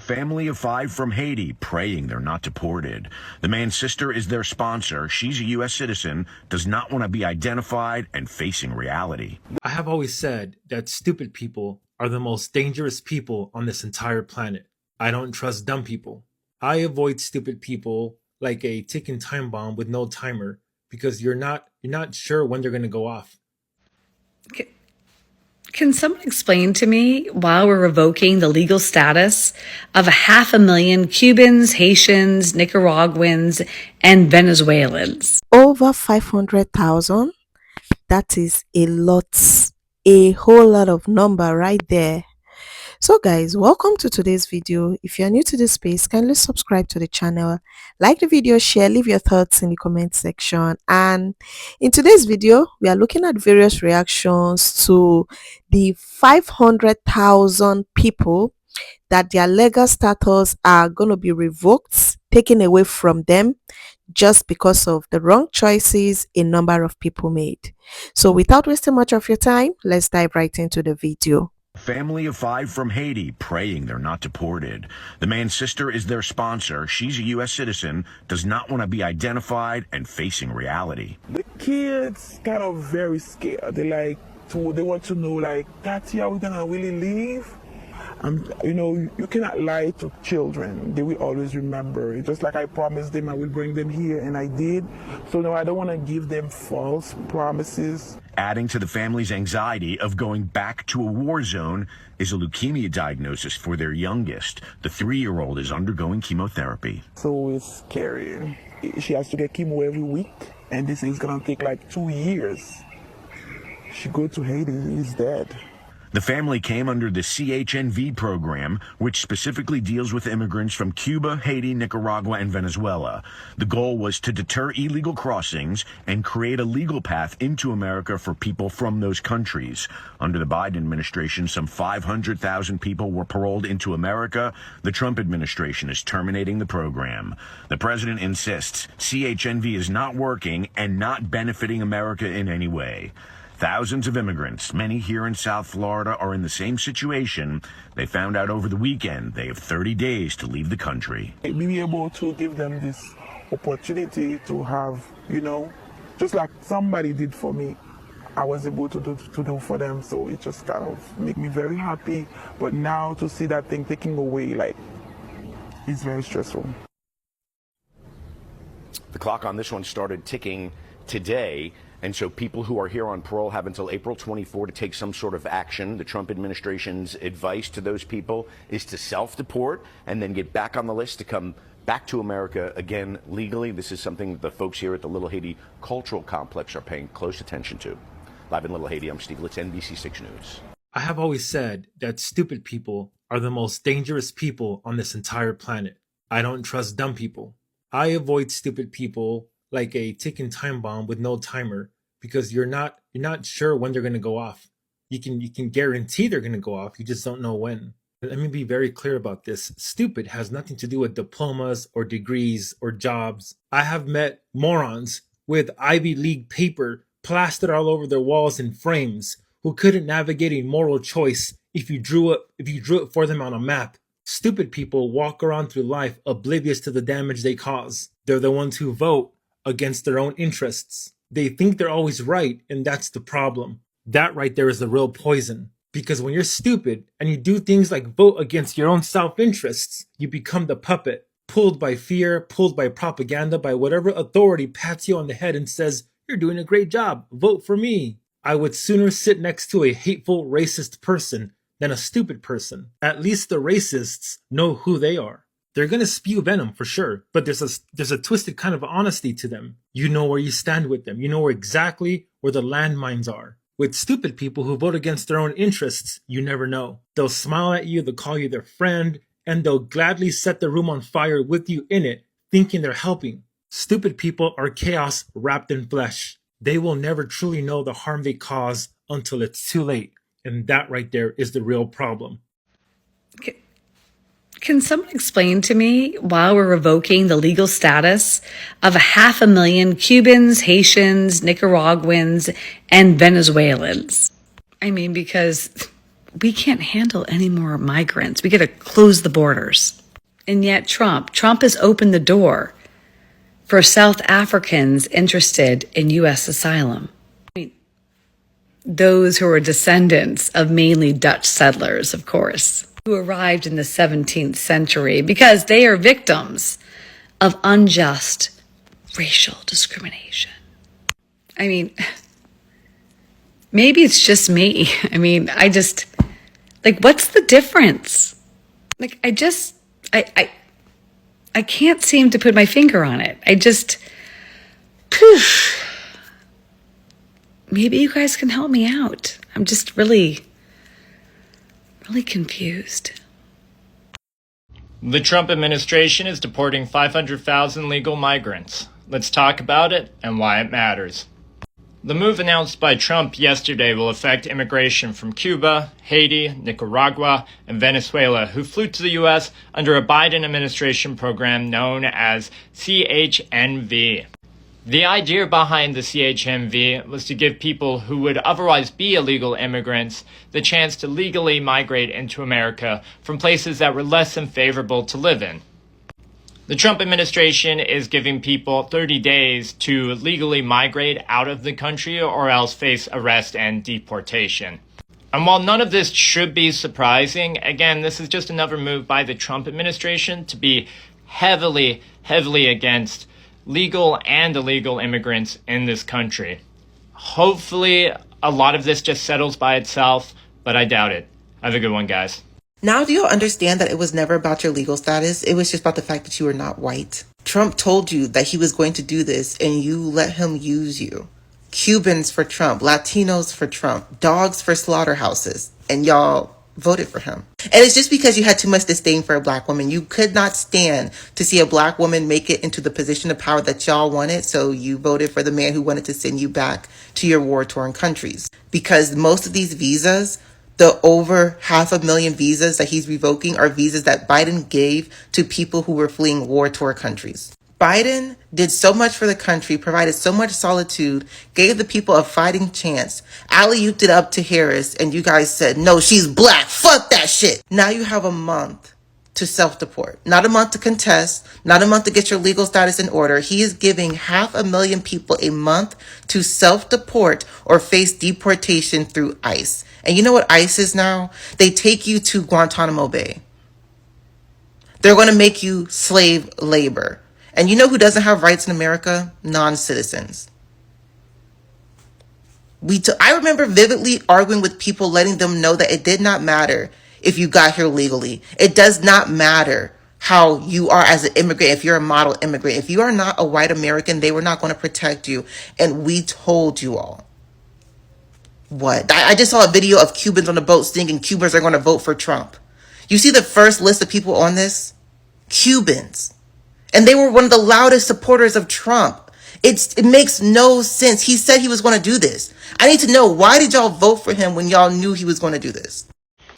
Family of 5 from Haiti praying they're not deported. The man's sister is their sponsor. She's a U.S. citizen, does not want to be identified, and facing reality. I have always said that stupid people are the most dangerous people on this entire planet. I don't trust dumb people. I avoid stupid people like a ticking time bomb with no timer because you're not sure when they're going to go off. Can someone explain to me why we're revoking the legal status of 500,000 Cubans, Haitians, Nicaraguans, and Venezuelans? Over 500,000? That is a lot, a whole lot of number right there. So guys, welcome to today's video. If you are new to this space, kindly subscribe to the channel, like the video, share, leave your thoughts in the comment section. And in today's video, we are looking at various reactions to the 500,000 people that their legal status are going to be revoked, taken away from them, just because of the wrong choices a number of people made. So without wasting much of your time, let's dive right into the video. Family of 5 from Haiti praying they're not deported. The man's sister is their sponsor. She's a U.S. citizen, does not want to be identified, and facing reality. The kids kind of very scared. They want to know, like, Tati, are we gonna really leave? You cannot lie to children. They will always remember. It's just like I promised them I will bring them here, and I did. So no, I don't want to give them false promises. Adding to the family's anxiety of going back to a war zone is a leukemia diagnosis for their youngest. The 3-year-old is undergoing chemotherapy. So it's scary. She has to get chemo every week, and this is gonna take like 2 years. She go to Haiti, he's dead. The family came under the CHNV program, which specifically deals with immigrants from Cuba, Haiti, Nicaragua, and Venezuela. The goal was to deter illegal crossings and create a legal path into America for people from those countries. Under the Biden administration, some 500,000 people were paroled into America. The Trump administration is terminating the program. The president insists CHNV is not working and not benefiting America in any way. Thousands of immigrants, many here in South Florida, are in the same situation. They found out over the weekend they have 30 days to leave the country. Be able to give them this opportunity to have, just like somebody did for me, I was able to do for them. So it just kind of made me very happy. But now to see that thing taken away, it's very stressful. The clock on this one started ticking today. And so people who are here on parole have until April 24 to take some sort of action. The Trump administration's advice to those people is to self-deport and then get back on the list to come back to America again legally. This is something that the folks here at the Little Haiti Cultural Complex are paying close attention to. Live in Little Haiti, I'm Steve Litz, NBC6 News. I have always said that stupid people are the most dangerous people on this entire planet. I don't trust dumb people. I avoid stupid people like a ticking time bomb with no timer because you're not sure when they're going to go off. You can guarantee they're going to go off. You just don't know when. Let me be very clear about this. Stupid has nothing to do with diplomas or degrees or jobs. I have met morons with Ivy League paper plastered all over their walls in frames who couldn't navigate a moral choice if you drew it for them on a map. Stupid people walk around through life oblivious to the damage they cause. They're the ones who vote against their own interests. They think they're always right, and that's the problem. That right there is the real poison. Because when you're stupid and you do things like vote against your own self-interests, you become the puppet, pulled by fear, pulled by propaganda, by whatever authority pats you on the head and says, "You're doing a great job, vote for me." I would sooner sit next to a hateful, racist person than a stupid person. At least the racists know who they are. They're going to spew venom for sure, but there's a twisted kind of honesty to them. You know where you stand with them. You know exactly where the landmines are. With stupid people who vote against their own interests, you never know. They'll smile at you, they'll call you their friend, and they'll gladly set the room on fire with you in it, thinking they're helping. Stupid people are chaos wrapped in flesh. They will never truly know the harm they cause until it's too late. And that right there is the real problem. Can someone explain to me why we're revoking the legal status of 500,000 Cubans, Haitians, Nicaraguans, and Venezuelans? I mean, because we can't handle any more migrants. We got to close the borders. And yet Trump has opened the door for South Africans interested in U.S. asylum. I mean, those who are descendants of mainly Dutch settlers, of course, who arrived in the 17th century because they are victims of unjust racial discrimination. I mean, maybe it's just me. I mean, what's the difference? Like, I can't seem to put my finger on it. Maybe you guys can help me out. I'm just really confused. The Trump administration is deporting 500,000 legal migrants. Let's talk about it and why it matters. The move announced by Trump yesterday will affect immigration from Cuba, Haiti, Nicaragua, and Venezuela who flew to the U.S. under a Biden administration program known as CHNV. The idea behind the CHNV was to give people who would otherwise be illegal immigrants the chance to legally migrate into America from places that were less than favorable to live in. The Trump administration is giving people 30 days to legally migrate out of the country or else face arrest and deportation. And while none of this should be surprising, again, this is just another move by the Trump administration to be heavily against legal and illegal immigrants in this country. Hopefully, a lot of this just settles by itself, but I doubt it. Have a good one, guys. Now do you understand that it was never about your legal status? It was just about the fact that you were not white. Trump told you that he was going to do this and you let him use you. Cubans for Trump, Latinos for Trump, dogs for slaughterhouses, and y'all voted for him. And it's just because you had too much disdain for a black woman. You could not stand to see a black woman make it into the position of power that y'all wanted, so you voted for the man who wanted to send you back to your war-torn countries. Because most of these visas, the over 500,000 visas that he's revoking, are visas that Biden gave to people who were fleeing war-torn countries. Biden did so much for the country, provided so much solitude, gave the people a fighting chance, alley-ooped it up to Harris, and you guys said, no, she's black, fuck that shit. Now you have a month to self-deport. Not a month to contest, not a month to get your legal status in order. He is giving 500,000 people a month to self-deport or face deportation through ICE. And you know what ICE is now? They take you to Guantanamo Bay. They're going to make you slave labor. And you know who doesn't have rights in America? Non-citizens. I remember vividly arguing with people, letting them know that it did not matter if you got here legally. It does not matter how you are as an immigrant, if you're a model immigrant. If you are not a white American, they were not going to protect you. And we told you all. What? I just saw a video of Cubans on the boat singing Cubans are going to vote for Trump. You see the first list of people on this? Cubans. And they were one of the loudest supporters of Trump. It makes no sense. He said he was going to do this. I need to know, why did y'all vote for him when y'all knew he was going to do this?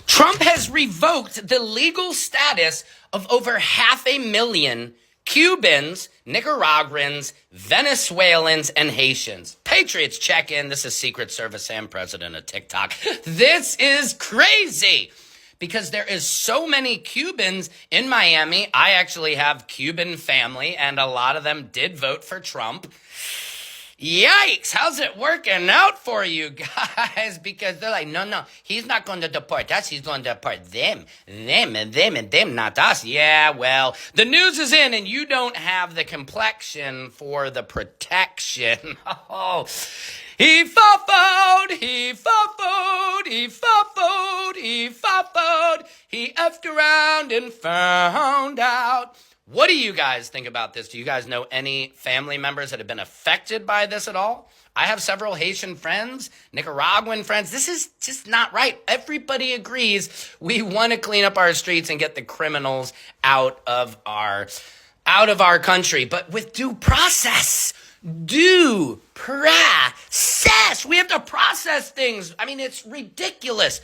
Trump has revoked the legal status of over 500,000 Cubans, Nicaraguans, Venezuelans, and Haitians. Patriots, check in. This is Secret Service and President of TikTok. This is crazy. Because there is so many Cubans in Miami. I actually have Cuban family, and a lot of them did vote for Trump. Yikes, how's it working out for you guys? Because they're like, no, he's not going to deport us. He's going to deport them, not us. Yeah, well, the news is in, and you don't have the complexion for the protection. Oh, he fa-foed, he fa-foed, he fa-foed, he fa-foed, he effed around and found out. What do you guys think about this? Do you guys know any family members that have been affected by this at all? I have several Haitian friends, Nicaraguan friends. This is just not right. Everybody agrees we want to clean up our streets and get the criminals out of our country, but with due process. Due process. We have to process things. I mean, it's ridiculous.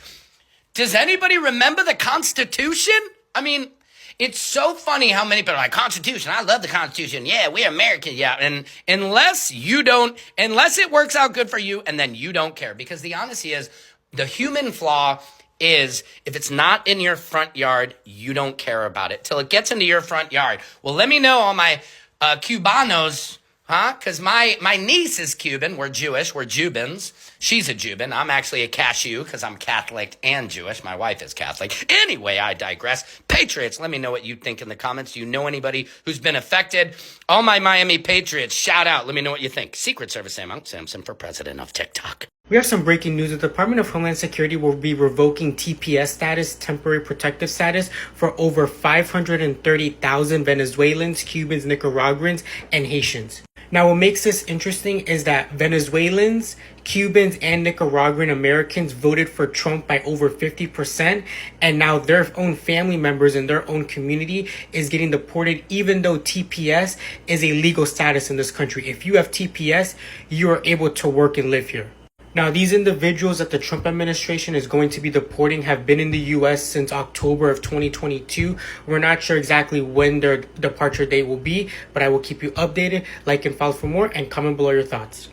Does anybody remember the Constitution? I mean, it's so funny how many people are like, Constitution, I love the Constitution. Yeah, we're American. Yeah, and unless it works out good for you, and then you don't care. Because the honesty is, the human flaw is if it's not in your front yard, you don't care about it till it gets into your front yard. Well, let me know, all my Cubanos, huh? Because my niece is Cuban. We're Jewish. We're Jubans. She's a Juban. I'm actually a cashew because I'm Catholic and Jewish. My wife is Catholic. Anyway, I digress. Patriots, let me know what you think in the comments. Do you know anybody who's been affected? All my Miami Patriots, shout out. Let me know what you think. Secret Service Sam Simpson for president of TikTok. We have some breaking news. The Department of Homeland Security will be revoking TPS status, temporary protective status, for over 530,000 Venezuelans, Cubans, Nicaraguans, and Haitians. Now, what makes this interesting is that Venezuelans, Cubans, and Nicaraguan Americans voted for Trump by over 50%, and now their own family members in their own community is getting deported, even though TPS is a legal status in this country. If you have TPS, you are able to work and live here. Now, these individuals that the Trump administration is going to be deporting have been in the U.S. since October of 2022. We're not sure exactly when their departure date will be, but I will keep you updated. Like and follow for more, and comment below your thoughts.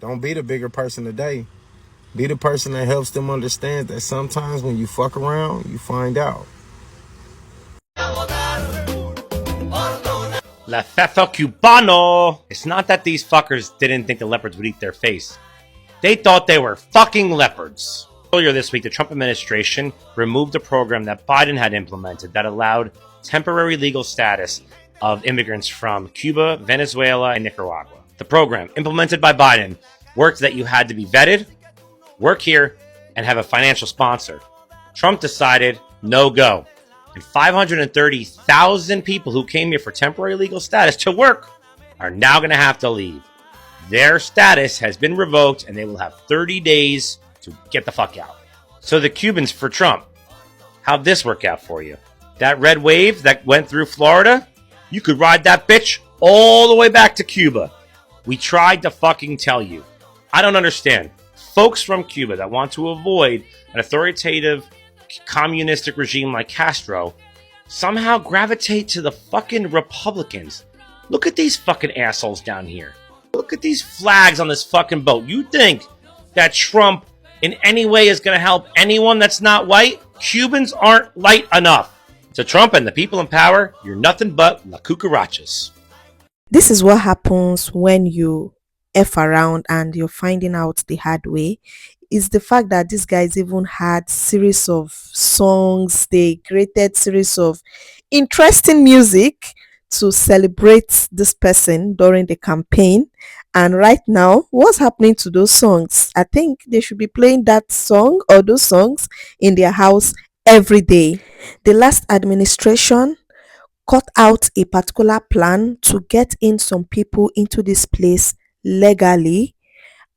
Don't be the bigger person today. Be the person that helps them understand that sometimes when you fuck around, you find out. La FAFO Cubano! It's not that these fuckers didn't think the leopards would eat their face. They thought they were fucking leopards. Earlier this week, the Trump administration removed a program that Biden had implemented that allowed temporary legal status of immigrants from Cuba, Venezuela, and Nicaragua. The program, implemented by Biden, worked that you had to be vetted, work here, and have a financial sponsor. Trump decided, no go. And 530,000 people who came here for temporary legal status to work are now going to have to leave. Their status has been revoked, and they will have 30 days to get the fuck out. So the Cubans for Trump, how'd this work out for you? That red wave that went through Florida, you could ride that bitch all the way back to Cuba. We tried to fucking tell you. I don't understand. Folks from Cuba that want to avoid an authoritative communistic regime like Castro somehow gravitate to the fucking Republicans. Look at these fucking assholes down here. Look at these flags on this fucking boat. You think that Trump in any way is going to help anyone that's not white? Cubans aren't light enough. To Trump and the people in power, you're nothing but la cucarachas. This is what happens when you F around and you're finding out the hard way. Is the fact that these guys even had series of songs. They created series of interesting music to celebrate this person during the campaign. And right now, what's happening to those songs? I think they should be playing that song or those songs in their house every day. The last administration cut out a particular plan to get in some people into this place legally,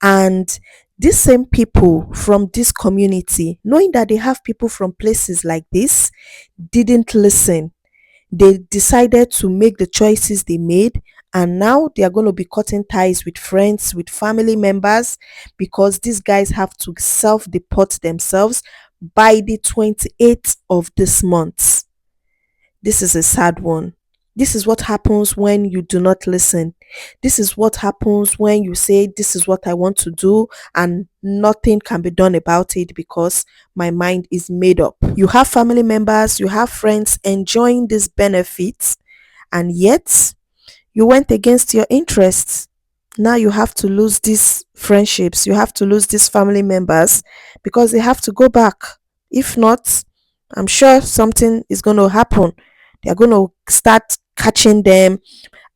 and these same people from this community, knowing that they have people from places like this, didn't listen. They decided to make the choices they made, and now they are going to be cutting ties with friends, with family members, because these guys have to self-deport themselves by the 28th of this month. This is a sad one. This is what happens when you do not listen. This is what happens when you say, this is what I want to do, and nothing can be done about it because my mind is made up. You have family members, you have friends enjoying these benefits, and yet you went against your interests. Now you have to lose these friendships. You have to lose these family members because they have to go back. If not, I'm sure something is going to happen. They're going to start catching them.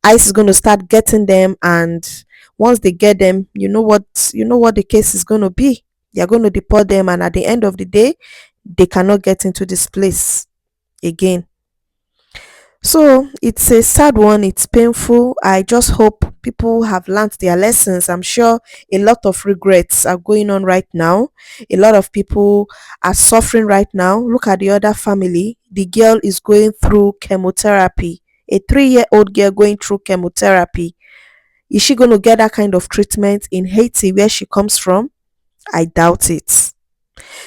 ICE is going to start getting them, and once they get them, you know what the case is going to be. They're going to deport them, and at the end of the day, they cannot get into this place again. So it's a sad one. It's painful. I just hope people have learned their lessons. I'm sure a lot of regrets are going on right now. A lot of people are suffering right now. Look at the other family. The girl is going through chemotherapy. A 3-year-old girl going through chemotherapy. Is she going to get that kind of treatment in Haiti, where she comes from? I doubt it.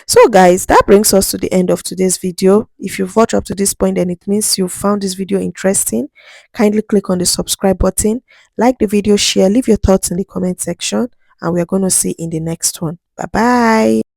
So guys, that brings us to the end of today's video. If you've watched up to this point, then it means you found this video interesting. Kindly click on the subscribe button, like the video, share, leave your thoughts in the comment section, and we're going to see you in the next one. Bye bye.